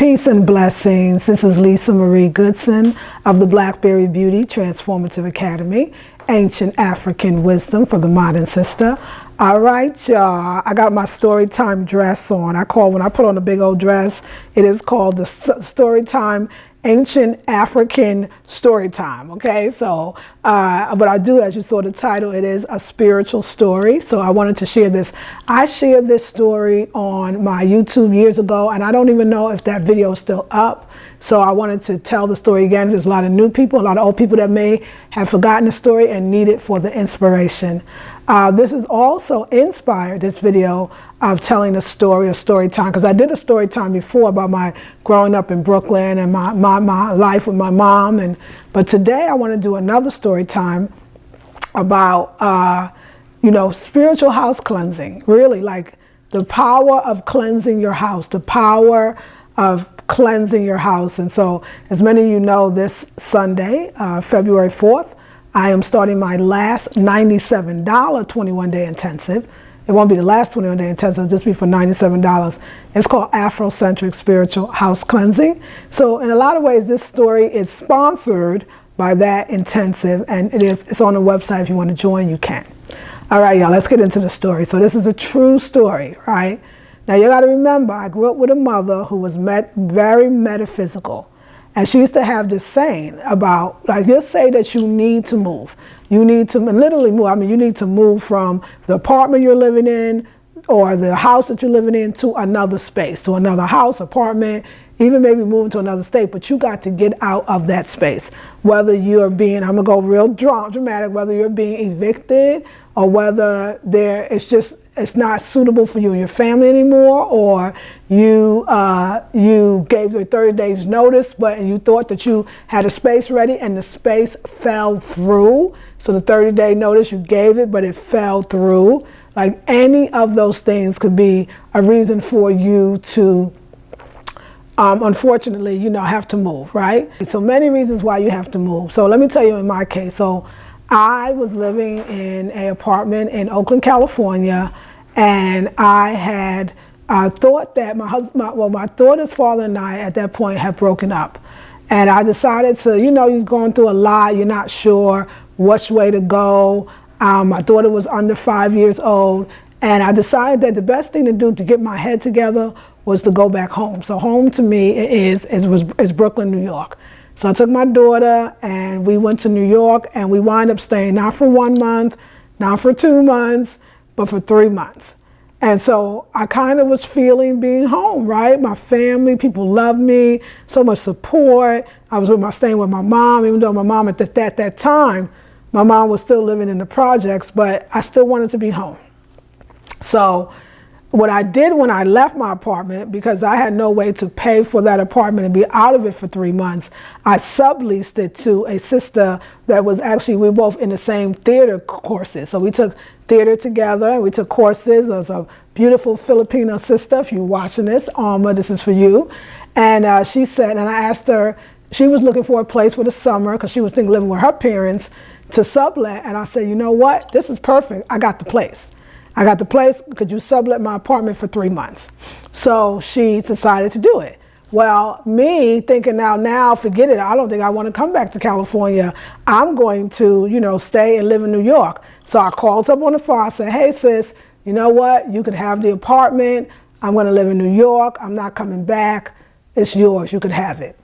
Peace and blessings. This is Lisa Marie Goodson of the Blackberry Beauty Transformative Academy, Ancient African Wisdom for the Modern Sister. All right, y'all. I got my Storytime dress on. When I put on a big old dress, it is called the Storytime Ancient African Storytime. Okay, so what I do, as you saw the title, it is a spiritual story. So I wanted to share this. I shared this story on my YouTube years ago, and I don't even know if that video is still up. So I wanted to tell the story again. There's a lot of new people, a lot of old people that may have forgotten the story and need it for the inspiration. This is also inspired, this video, of telling a story, a story time, because I did a story time before about my growing up in Brooklyn and my life with my mom. But today I want to do another story time about, spiritual house cleansing, really, like the power of cleansing your house, the power of cleansing your house. And so, as many of you know, this Sunday, February 4th, I am starting my last $97 21-day intensive. It won't be the last 21-day intensive, it'll just be for $97. It's called Afrocentric Spiritual House Cleansing. So in a lot of ways, this story is sponsored by that intensive, and it's on the website. If you want to join, you can. All right, y'all, let's get into the story. So this is a true story, right? Now you got to remember, I grew up with a mother who was very metaphysical. And she used to have this saying about, like, just say that you need to move. You need to literally move. I mean, you need to move from the apartment you're living in or the house that you're living in to another space, to another house, apartment, even maybe moving to another state. But you got to get out of that space. Whether you're being, I'm going to go real dramatic, whether you're being evicted or whether it's not suitable for you and your family anymore, or you gave your 30 days notice, but you thought that you had a space ready and the space fell through. So the 30-day notice, you gave it, but it fell through. Like, any of those things could be a reason for you to unfortunately, have to move, right? So many reasons why you have to move. So let me tell you in my case. So I was living in an apartment in Oakland, California, and I had thought that my daughter's father and I at that point had broken up. And I decided to, you're going through a lot, you're not sure which way to go. My daughter was under 5 years old, and I decided that the best thing to do to get my head together was to go back home. So home to me is Brooklyn, New York. So I took my daughter and we went to New York, and we wound up staying not for 1 month, not for 2 months, but for 3 months. And so I kind of was feeling being home, right? My family, people loved me, so much support. I was staying with my mom, even though my mom at that time, my mom was still living in the projects, but I still wanted to be home. So what I did when I left my apartment, because I had no way to pay for that apartment and be out of it for 3 months, I subleased it to a sister that was we were both in the same theater courses. So we took theater together, and we took courses. There's a beautiful Filipino sister. If you're watching this, Alma, this is for you. And she said, and I asked her, she was looking for a place for the summer because she was thinking living with her parents to sublet. And I said, you know what? This is perfect. I got the place. Could you sublet my apartment for 3 months? So she decided to do it. Well, me thinking now, forget it. I don't think I want to come back to California. I'm going to, stay and live in New York. So I called up on the phone. I said, hey, sis, you know what? You could have the apartment. I'm going to live in New York. I'm not coming back. It's yours. You could have it.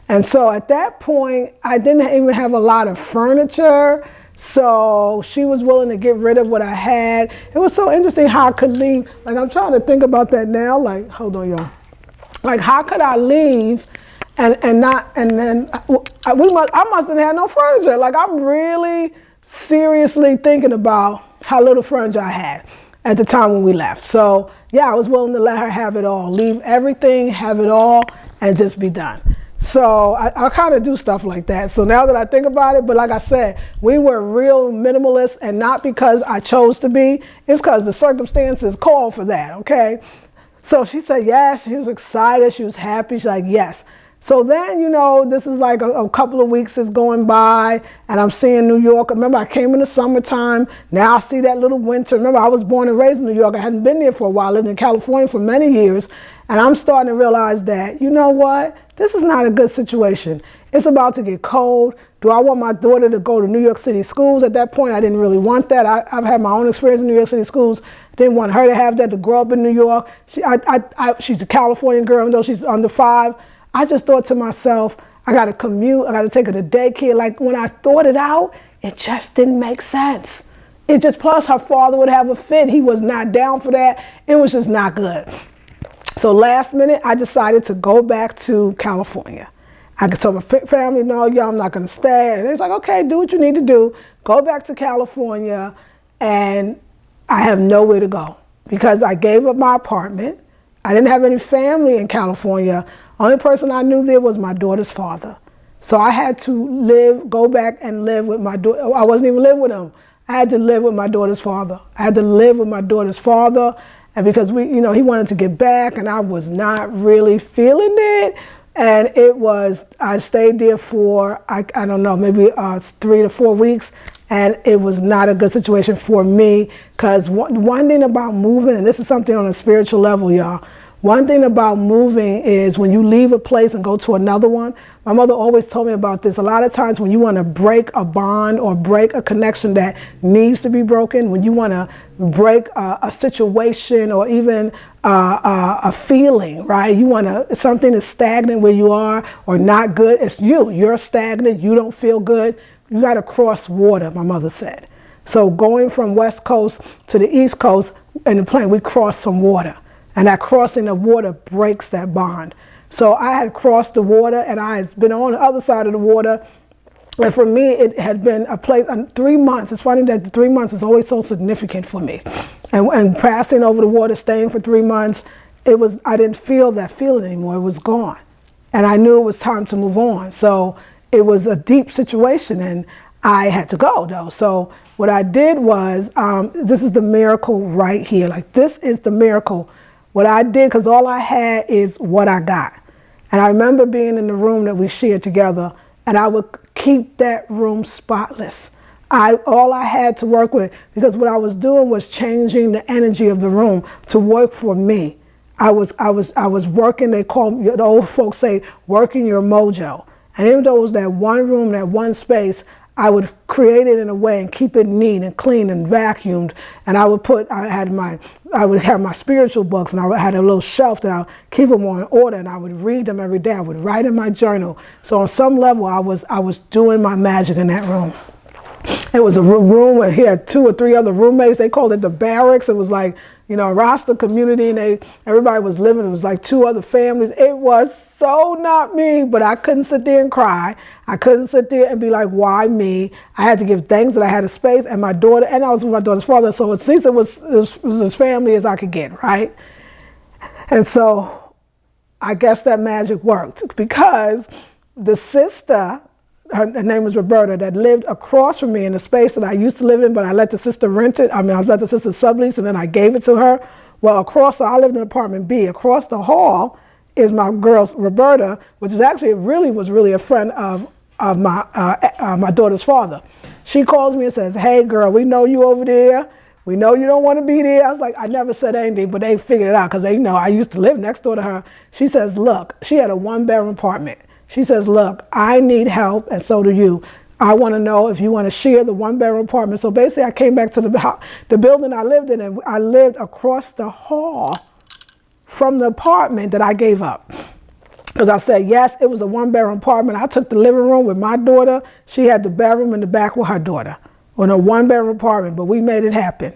And so at that point, I didn't even have a lot of furniture. So she was willing to get rid of what I had. It was so interesting how I could leave. Like, I'm trying to think about that now. Like, hold on, y'all. Like, how could I leave I must have had no furniture. Like, I'm really seriously thinking about how little furniture I had at the time when we left. So yeah, I was willing to let her have it all, leave everything, have it all, and just be done. So I kind of do stuff like that. So now that I think about it, but like I said, we were real minimalists, and not because I chose to be, it's because the circumstances called for that, okay? So she said yes, she was excited, she was happy, she's like, yes. So then, this is like a couple of weeks is going by, and I'm seeing New York. Remember, I came in the summertime, now I see that little winter. Remember, I was born and raised in New York. I hadn't been there for a while, I lived in California for many years. And I'm starting to realize that, you know what? This is not a good situation. It's about to get cold. Do I want my daughter to go to New York City schools? At that point, I didn't really want that. I've had my own experience in New York City schools. Didn't want her to have that, to grow up in New York. She's a Californian girl, even though she's under 5. I just thought to myself, I got to commute. I got to take her to daycare. Like, when I thought it out, it just didn't make sense. It just, plus her father would have a fit. He was not down for that. It was just not good. So last minute, I decided to go back to California. I could tell my family, no, I'm not going to stay. And it's like, okay, do what you need to do. Go back to California. And I have nowhere to go because I gave up my apartment. I didn't have any family in California. Only person I knew there was my daughter's father. So I had to go back and live with my daughter. I wasn't even living with him. I had to live with my daughter's father. And because he wanted to get back, and I was not really feeling it. And I stayed there for, I don't know, maybe 3 to 4 weeks. And it was not a good situation for me, because one thing about moving, and this is something on a spiritual level, y'all. One thing about moving is when you leave a place and go to another one. My mother always told me about this. A lot of times when you want to break a bond or break a connection that needs to be broken, when you want to break a situation or even a feeling, right? Something is stagnant where you are or not good. It's you're stagnant. You don't feel good. You got to cross water, my mother said. So going from West Coast to the East Coast in the plane, we crossed some water. And that crossing of water breaks that bond. So I had crossed the water, and I had been on the other side of the water. And for me, it had been a place, 3 months. It's funny that the 3 months is always so significant for me. And passing over the water, staying for 3 months, I didn't feel that feeling anymore. It was gone. And I knew it was time to move on. So it was a deep situation, and I had to go, though. So what I did was, this is the miracle right here. Like, this is the miracle. What I did, because all I had is what I got. And I remember being in the room that we shared together, and I would keep that room spotless. All I had to work with, because what I was doing was changing the energy of the room to work for me. I was working, the old folks say, working your mojo. And even though it was that one room, that one space, I would create it in a way and keep it neat and clean and vacuumed. And I would have my spiritual books, and I had a little shelf that I would keep them in order, and I would read them every day. I would write in my journal. So on some level, I was doing my magic in that room. It was a room where he had 2 or 3 other roommates. They called it the barracks. It was like, a Rasta community, and everybody was living. It was like 2 other families. It was so not me, but I couldn't sit there and cry. I couldn't sit there and be like, why me? I had to give thanks that I had a space, and my daughter, and I was with my daughter's father, so at least it was as family as I could get, right? And so I guess that magic worked, because the sister, her name was Roberta, that lived across from me in the space that I used to live in, but I let the sister rent it. I let the sister sublease, and then I gave it to her. Well, I lived in apartment B. Across the hall is my girl, Roberta, which is actually was really a friend of my daughter's father. She calls me and says, hey girl, we know you over there. We know you don't want to be there. I was like, I never said anything, but they figured it out, because they know I used to live next door to her. She says, look, she had a 1-bedroom apartment. She says, look, I need help, and so do you. I want to know if you want to share the 1-bedroom apartment. So basically, I came back to the building I lived in, and I lived across the hall from the apartment that I gave up. Because I said, yes, it was a 1-bedroom apartment. I took the living room with my daughter. She had the bedroom in the back with her daughter in a 1-bedroom apartment, but we made it happen.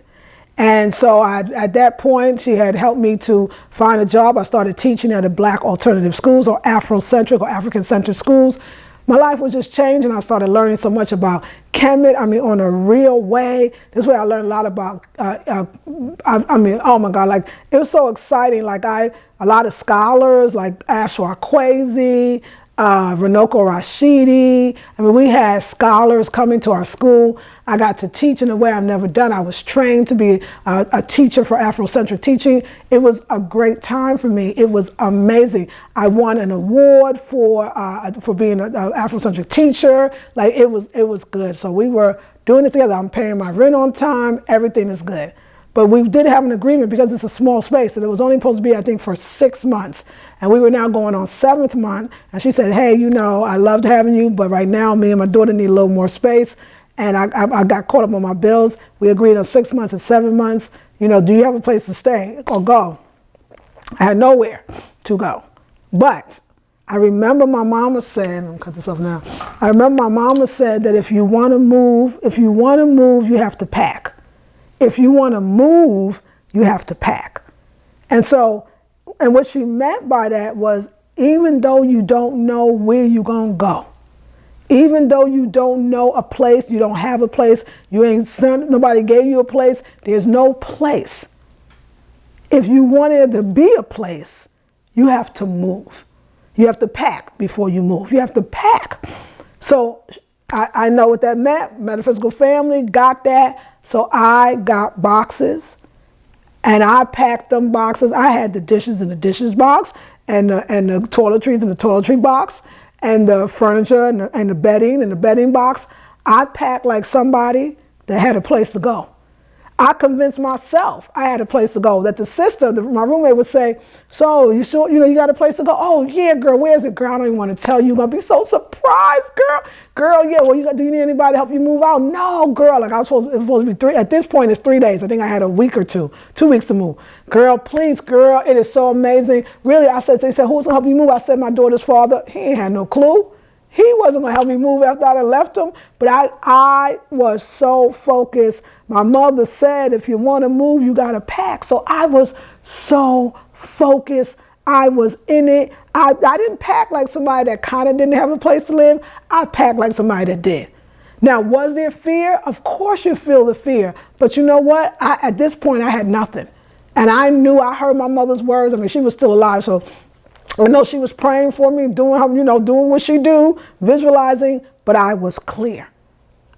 And so at that point, she had helped me to find a job. I started teaching at a Black alternative schools, or afrocentric or African-centered schools. My life was just changing. I started learning so much about Kemet, on a real way. This way I learned a lot about, oh my God, like, it was so exciting. Like, a lot of scholars like Ashwa Kwesi, Renoko Rashidi. We had scholars coming to our school. I got to teach in a way I've never done. I was trained to be a teacher for Afrocentric teaching. It was a great time for me. It was amazing. I won an award for being an Afrocentric teacher. Like, it was good. So we were doing it together. I'm paying my rent on time. Everything is good. But we did have an agreement because it's a small space and it was only supposed to be, I think, for 6 months. And we were now going on 7th month. And she said, hey, you know, I loved having you, but right now me and my daughter need a little more space. And I got caught up on my bills. We agreed on 6 months and 7 months. You know, do you have a place to stay or go? I had nowhere to go. But I remember my mama said, I'm gonna cut this off now. I remember my mama said that if you want to move, you have to pack. If you want to move, you have to pack. And so, and what she meant by that was, even though you don't know where you're gonna go, even though you don't know a place, you don't have a place, nobody gave you a place, there's no place. If you wanted to be a place, you have to move. You have to pack before you move. You have to pack. So I know what that meant. Metaphysical family got that. So I got boxes and I packed them boxes. I had the dishes in the dishes box and the toiletries in the toiletry box and the furniture and the bedding in the bedding box. I packed like somebody that had a place to go. I convinced myself I had a place to go. That the sister, my roommate, would say, so you sure, you know, you got a place to go? Oh yeah, girl, where is it, girl? I don't even want to tell you. You're gonna be so surprised, girl. Girl, yeah, well, do you need anybody to help you move out? No, girl, like it's supposed to be 3, at this point it's 3 days. I think I had a week or 2 weeks to move. Girl, please, girl, it is so amazing. Really, they said, who's gonna help you move? I said, my daughter's father. He ain't had no clue. He wasn't gonna help me move after I left him, but I was so focused. My mother said, if you wanna move, you gotta pack. So I was so focused. I was in it. I didn't pack like somebody that kind of didn't have a place to live. I packed like somebody that did. Now, was there fear? Of course you feel the fear, but you know what? At this point, I had nothing. And I knew, I heard my mother's words. I mean, she was still alive, so I know she was praying for me, doing what she do, visualizing, but I was clear.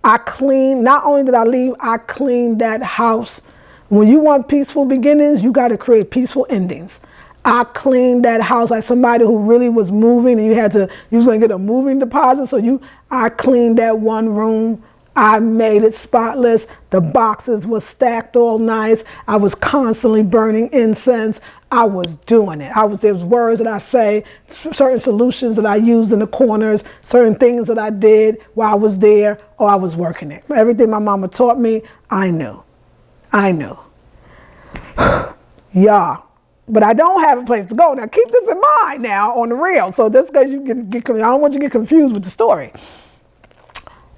I cleaned, not only did I leave, I cleaned that house. When you want peaceful beginnings, you got to create peaceful endings. I cleaned that house like somebody who really was moving and you was going to get a moving deposit. So I cleaned that one room. I made it spotless. The boxes were stacked all nice. I was constantly burning incense. I was doing it. There was words that I say, certain solutions that I used in the corners, certain things that I did while I was there, or I was working it. Everything my mama taught me, I knew. Yeah. But I don't have a place to go. Now keep this in mind now on the real. So just because I don't want you to get confused with the story.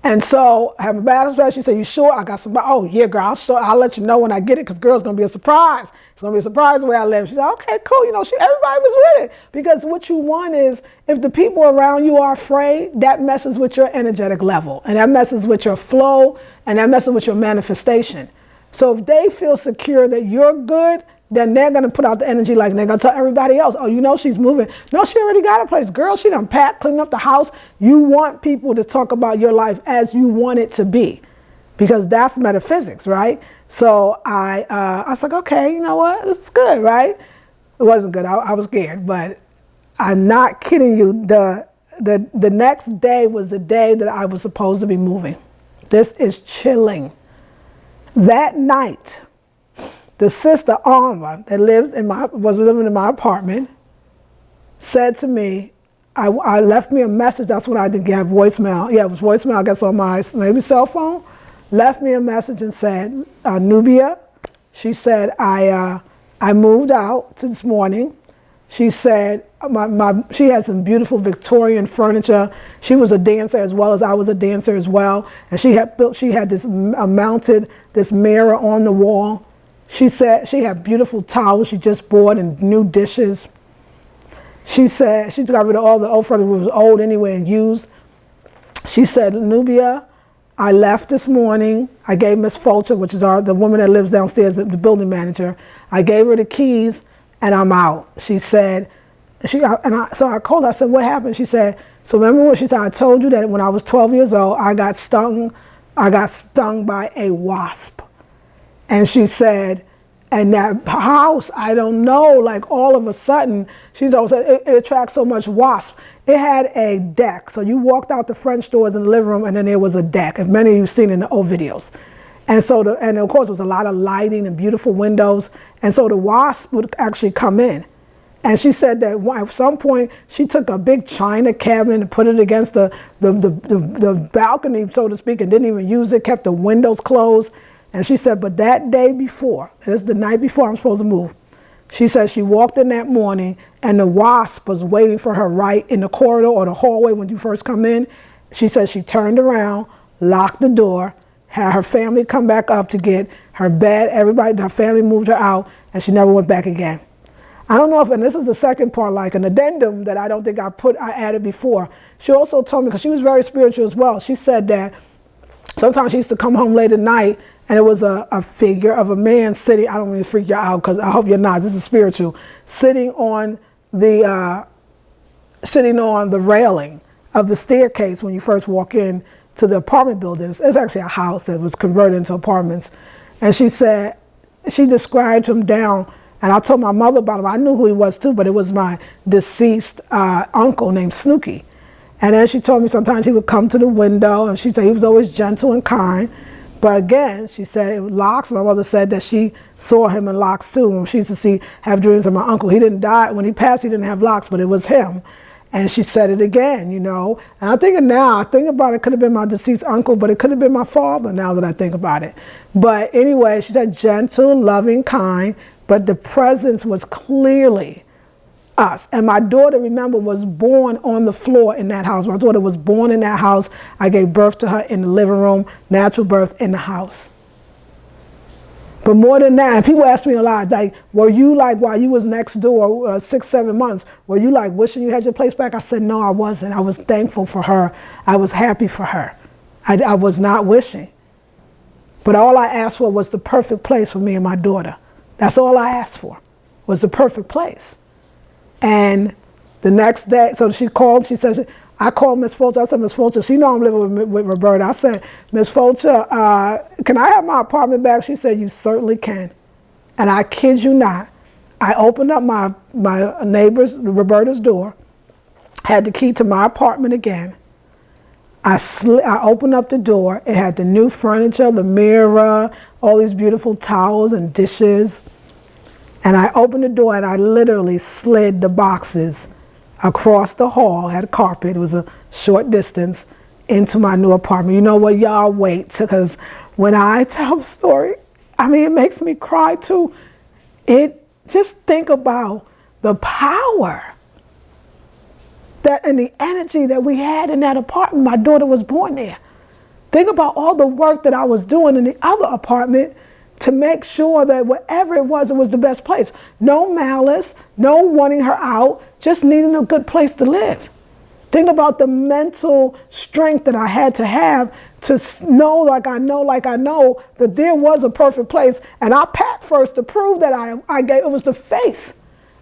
And so I have a bag of she said, you sure? I got somebody. Oh yeah, girl, I'll let you know when I get it, because girl, it's gonna be a surprise. It's gonna be a surprise the way I live. She said, okay, cool. You know, everybody was with it. Because what you want is, if the people around you are afraid, that messes with your energetic level. And that messes with your flow, and that messes with your manifestation. So if they feel secure that you're good, then they're going to put out the energy like they're going to tell everybody else, oh, you know she's moving. No, she already got a place. Girl, she done packed, cleaned up the house. You want people to talk about your life as you want it to be, because that's metaphysics, right? So I was like, okay, you know what? This is good, right? It wasn't good. I was scared, but I'm not kidding you. The next day was the day that I was supposed to be moving. This is chilling. That night, the sister Alma that was living in my apartment said to me, I left me a message. That's when I didn't have voicemail. Yeah, it was voicemail, I guess, on my maybe cell phone. Left me a message and said, Nubia, she said, I moved out this morning. She said, she has some beautiful Victorian furniture. She was a dancer as well as I was a dancer as well. And she had this mounted this mirror on the wall. She said she had beautiful towels she just bought and new dishes. She said she got rid of all the old furniture, it was old anyway and used. She said, Nubia, I left this morning. I gave Miss Fulcher, which is the woman that lives downstairs, the building manager. I gave her the keys and I'm out. She said, so I called her, I said, what happened? She said, so remember what she said, I told you that when I was 12 years old, I got stung by a wasp. And she said, and that house, I don't know, like all of a sudden, she's always said, it attracts so much wasp. It had a deck. So you walked out the French doors in the living room and then there was a deck. If many of you've seen in the old videos. And so, and of course, there was a lot of lighting and beautiful windows. And so the wasp would actually come in. And she said that at some point, she took a big china cabinet and put it against the balcony, so to speak, and didn't even use it, kept the windows closed. And she said, but that day before, this is the night before I'm supposed to move, she said she walked in that morning and the wasp was waiting for her right in the corridor or the hallway when you first come in. She said she turned around, locked the door, had her family come back up to get her bed. Everybody, her family moved her out, and she never went back again. I don't know if, and this is the second part, like an addendum that I don't think I added before. She also told me, because she was very spiritual as well, she said that sometimes she used to come home late at night and it was a figure of a man sitting, I don't mean to freak you out because I hope you're not, this is spiritual, sitting on the railing of the staircase when you first walk in to the apartment buildings. It's actually a house that was converted into apartments. And she said, she described him down, and I told my mother about him. I knew who he was too, but it was my deceased uncle named Snooky. And then she told me sometimes he would come to the window, and she said he was always gentle and kind. But again, she said it was locks. My mother said that she saw him in locks too. When she used to have dreams of my uncle. He didn't die. When he passed, he didn't have locks, but it was him. And she said it again, you know. And I'm thinking now, I think about it, could have been my deceased uncle, but it could have been my father now that I think about it. But anyway, she said gentle, loving, kind, but the presence was clearly us. And my daughter, remember, was born on the floor in that house. My daughter was born in that house. I gave birth to her in the living room, natural birth in the house. But more than that, and people ask me a lot, like, were you like, while you was next door 6, 7 months, were you like wishing you had your place back? I said, no, I wasn't. I was thankful for her. I was happy for her. I was not wishing. But all I asked for was the perfect place for me and my daughter. That's all I asked for, was the perfect place. And the next day, so she called, she says, I called Miss Fulcher. I said, Miss Fulcher, she know I'm living with Roberta. I said, Miss Fulcher, can I have my apartment back? She said, you certainly can. And I kid you not, I opened up my neighbor's, Roberta's door, had the key to my apartment again. I opened up the door. It had the new furniture, the mirror, all these beautiful towels and dishes. And I opened the door and I literally slid the boxes across the hall, had a carpet, it was a short distance, into my new apartment. You know what, y'all wait, because when I tell the story, I mean, it makes me cry too. Just think about the power that and the energy that we had in that apartment. My daughter was born there. Think about all the work that I was doing in the other apartment to make sure that whatever it was the best place. No malice, no wanting her out, just needing a good place to live. Think about the mental strength that I had to have to know like I know that there was a perfect place. And I packed first to prove that I gave, it was the faith.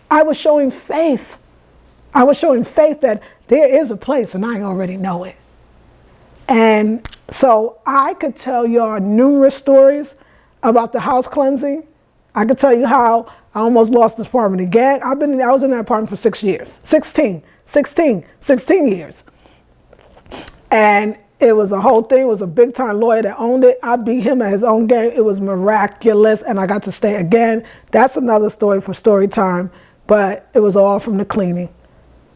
I was showing faith. I was showing faith that there is a place and I already know it. And so I could tell y'all numerous stories about the house cleansing. I could tell you how I almost lost this apartment again. I was in that apartment for 6 years, 16 years. And it was a whole thing. It was a big time lawyer that owned it. I beat him at his own game. It was miraculous. And I got to stay again. That's another story for story time, but it was all from the cleaning.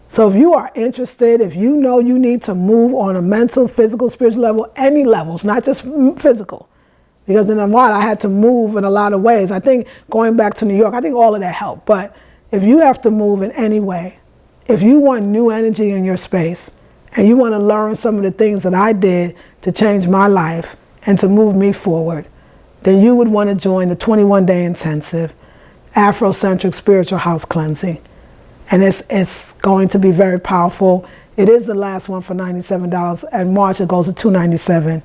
So if you are interested, if you know you need to move on a mental, physical, spiritual level, any levels, not just physical, because in Amman, I had to move in a lot of ways. I think going back to New York, I think all of that helped. But if you have to move in any way, if you want new energy in your space, and you want to learn some of the things that I did to change my life and to move me forward, then you would want to join the 21-day intensive Afrocentric Spiritual House Cleansing. And it's going to be very powerful. It is the last one for $97. In March, it goes to $297.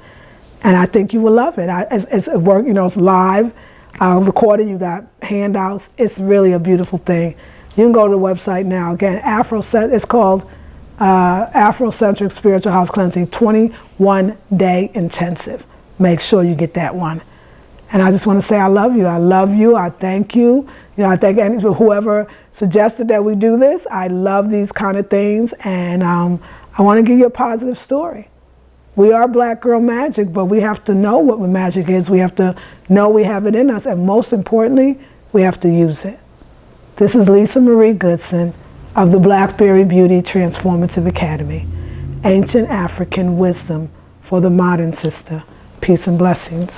And I think you will love it. It's work, it's live, recorded. You got handouts. It's really a beautiful thing. You can go to the website now. Again, it's called Afrocentric Spiritual House Cleansing 21-day intensive. Make sure you get that one. And I just want to say I love you. I love you. I thank you. I thank whoever suggested that we do this. I love these kind of things, and I want to give you a positive story. We are Black Girl Magic, but we have to know what magic is. We have to know we have it in us, and most importantly, we have to use it. This is Lisa Marie Goodson of the Blackberry Beauty Transformative Academy. Ancient African wisdom for the modern sister. Peace and blessings.